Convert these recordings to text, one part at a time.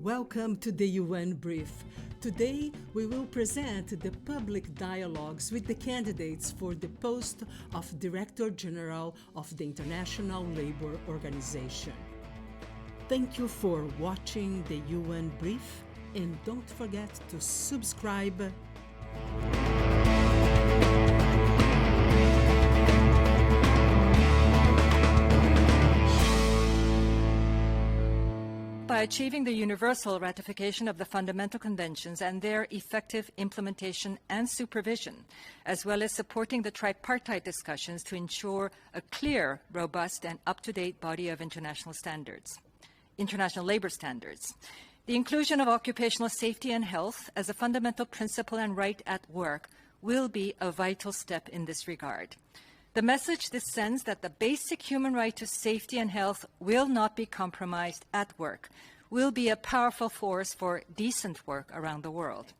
Welcome to the UN Brief. Today, we will present the public dialogues with the candidates for the post of Director General of the International Labour Organization. Thank you for watching the UN Brief, and don't forget to subscribe. By achieving the universal ratification of the fundamental conventions and their effective implementation and supervision, as well as supporting the tripartite discussions to ensure a clear, robust, and up-to-date body of international labor standards. The inclusion of occupational safety and health as a fundamental principle and right at work will be a vital step in this regard. The message this sends that the basic human right to safety and health will not be compromised at work will be a powerful force for decent work around the world.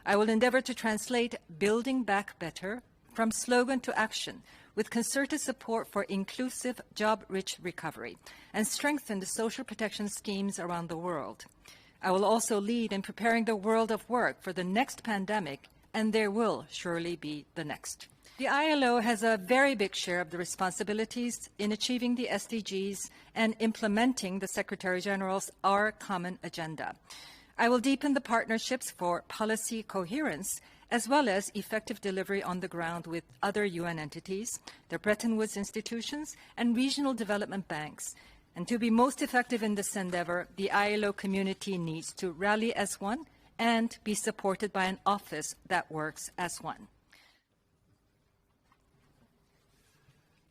I will endeavor to translate Building Back Better from slogan to action with concerted support for inclusive, job-rich recovery and strengthen the social protection schemes around the world. I will also lead in preparing the world of work for the next pandemic, and there will surely be the next. The ILO has a very big share of the responsibilities in achieving the SDGs and implementing the Secretary General's Our Common Agenda. I will deepen the partnerships for policy coherence as well as effective delivery on the ground with other UN entities, the Bretton Woods institutions, and regional development banks. And to be most effective in this endeavor, the ILO community needs to rally as one and be supported by an office that works as one.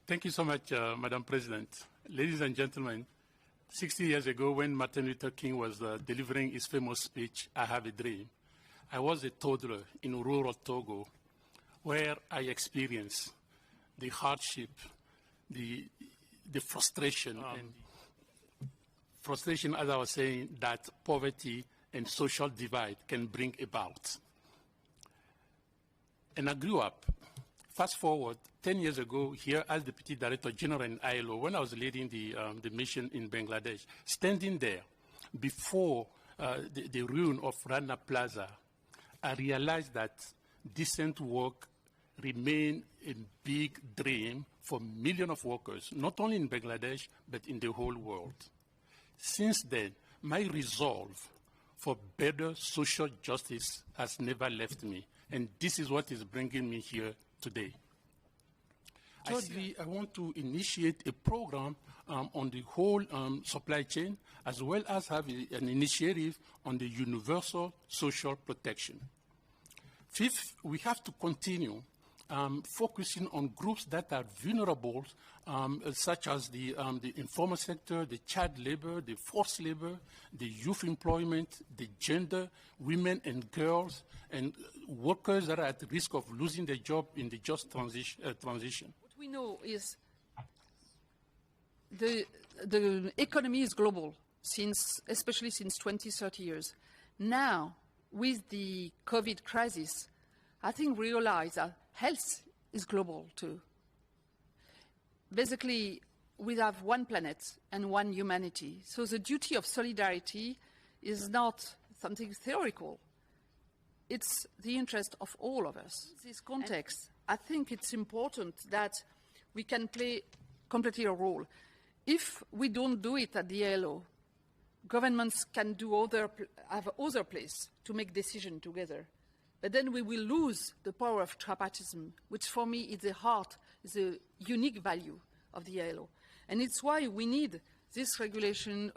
Thank you so much, Madam President. Ladies and gentlemen, 60 years ago when Martin Luther King was delivering his famous speech, I Have a Dream, I was a toddler in rural Togo where I experienced the hardship, the frustration, as I was saying, that poverty and social divide can bring about. And I grew up. Fast forward 10 years ago, here as Deputy Director General in ILO, when I was leading the mission in Bangladesh, standing there before the ruin of Rana Plaza, I realized that decent work remained a big dream for millions of workers, not only in Bangladesh, but in the whole world. Since then, my resolve for better social justice has never left me, and this is what is bringing me here today. Thirdly, I want to initiate a program on the whole supply chain, as well as have an initiative on the universal social protection. Fifth, we have to continue focusing on groups that are vulnerable, such as the informal sector, the child labor, the forced labor, the youth employment, the gender, women and girls, and workers that are at risk of losing their job in the just transition. What we know is the economy is global, especially since 20, 30 years. Now, with the COVID crisis, I think we realize that health is global too. Basically, we have one planet and one humanity. So the duty of solidarity is not something theoretical. It's the interest of all of us. In this context, I think it's important that we can play completely a role. If we don't do it at the ILO, governments can have other place to make decisions together. But then we will lose the power of tripartism, which for me is the heart, is the unique value of the ILO. And it's why we need this regulation,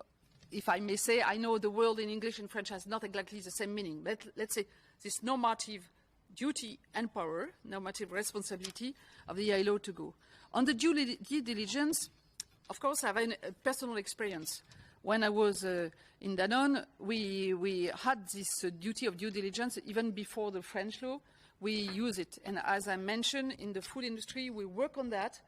if I may say. I know the word in English and French has not exactly the same meaning, but let's say this normative duty and power, normative responsibility of the ILO to go. On the due diligence, of course, I have a personal experience. When I was in Danone, we had this duty of due diligence even before the French law. We use it. And as I mentioned, in the food industry, we work on that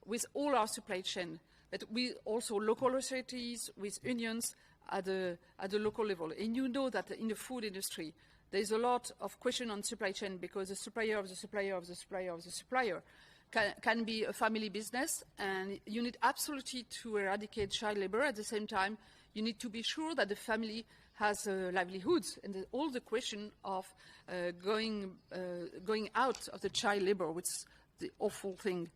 with all our supply chain, but with also local authorities, with unions at the local level. And you know that in the food industry, there is a lot of question on supply chain because the supplier of the supplier of the supplier of the supplier can be a family business, and you need absolutely to eradicate child labor. At the same time, you need to be sure that the family has livelihoods, and all the question of going out of the child labor, which is the awful thing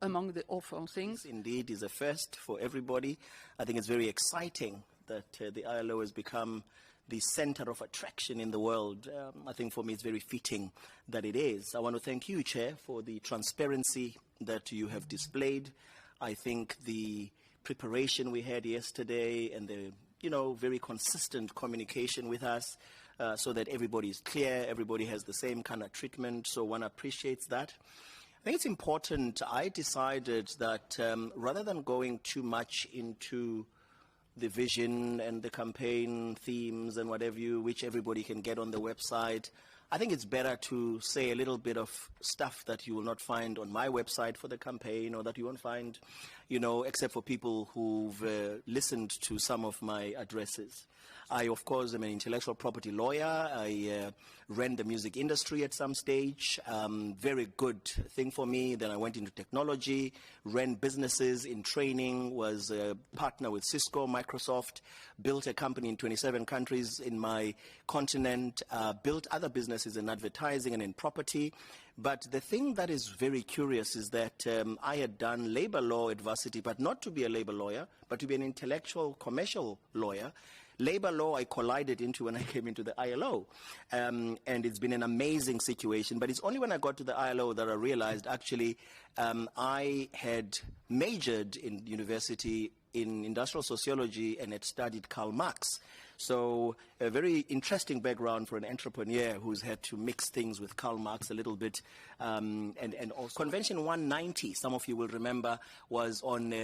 among the awful things. This indeed is a first for everybody. I think it's very exciting that the ILO has become the center of attraction in the world. I think for me it's very fitting that it is. I want to thank you, Chair, for the transparency that you have displayed. I think the preparation we had yesterday and the very consistent communication with us so that everybody is clear, everybody has the same kind of treatment, so one appreciates that. I think it's important. I decided that rather than going too much into the vision and the campaign themes and whatever which everybody can get on the website, I think it's better to say a little bit of stuff that you will not find on my website for the campaign, or that you won't find, except for people who've listened to some of my addresses. I, of course, am an intellectual property lawyer. I ran the music industry at some stage. Very good thing for me. Then I went into technology, ran businesses in training, was a partner with Cisco, Microsoft, built a company in 27 countries in my continent, built other businesses in advertising and in property. But the thing that is very curious is that I had done labor law at varsity, but not to be a labor lawyer, but to be an intellectual commercial lawyer. Labor law I collided into when I came into the ILO, and it's been an amazing situation. But it's only when I got to the ILO that I realized actually I had majored in university in industrial sociology and had studied Karl Marx. So a very interesting background for an entrepreneur who's had to mix things with Karl Marx a little bit. And also Convention 190, some of you will remember, was on,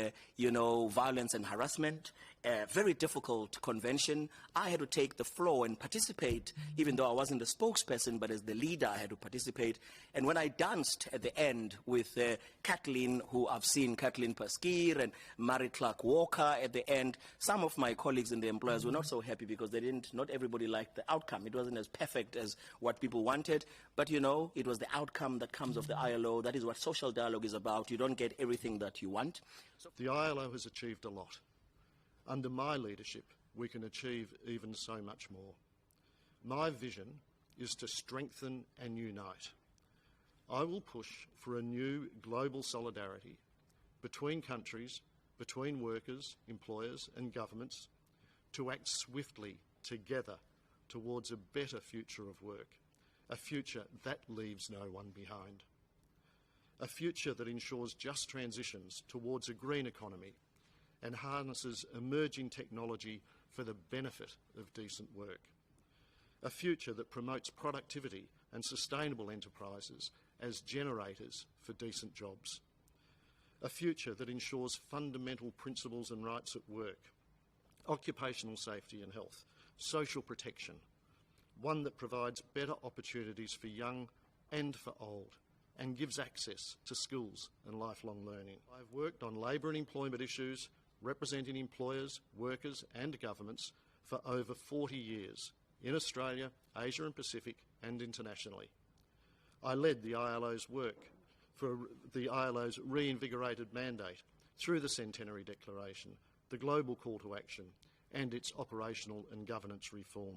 violence and harassment. A very difficult convention. I had to take the floor and participate, even though I wasn't the spokesperson, but as the leader I had to participate. And when I danced at the end with Kathleen, who I've seen, Kathleen Paskir and Mary Clark Walker at the end, some of my colleagues and the employers were not so happy because not everybody liked the outcome. It wasn't as perfect as what people wanted, but it was the outcome that comes of the ILO. That is what social dialogue is about. You don't get everything that you want. The ILO has achieved a lot. Under my leadership, we can achieve even so much more. My vision is to strengthen and unite. I will push for a new global solidarity between countries, between workers, employers and governments to act swiftly together towards a better future of work, a future that leaves no one behind, a future that ensures just transitions towards a green economy and harnesses emerging technology for the benefit of decent work. A future that promotes productivity and sustainable enterprises as generators for decent jobs. A future that ensures fundamental principles and rights at work, occupational safety and health, social protection. One that provides better opportunities for young and for old, and gives access to skills and lifelong learning. I've worked on labour and employment issues, representing employers, workers and governments for over 40 years in Australia, Asia and Pacific and internationally. I led the ILO's work for the ILO's reinvigorated mandate through the Centenary Declaration, the Global Call to Action and its operational and governance reform.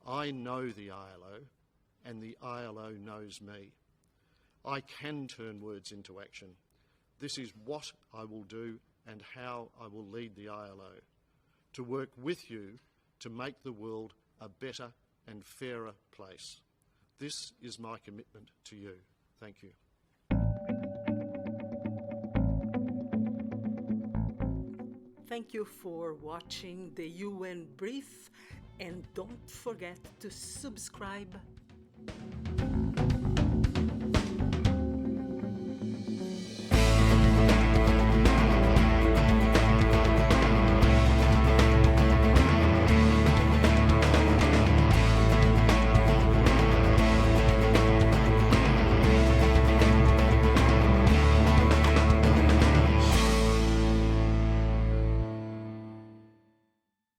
I know the ILO and the ILO knows me. I can turn words into action. This is what I will do and how I will lead the ILO, to work with you to make the world a better and fairer place. This is my commitment to you. Thank you. Thank you for watching the UN Brief, and don't forget to subscribe.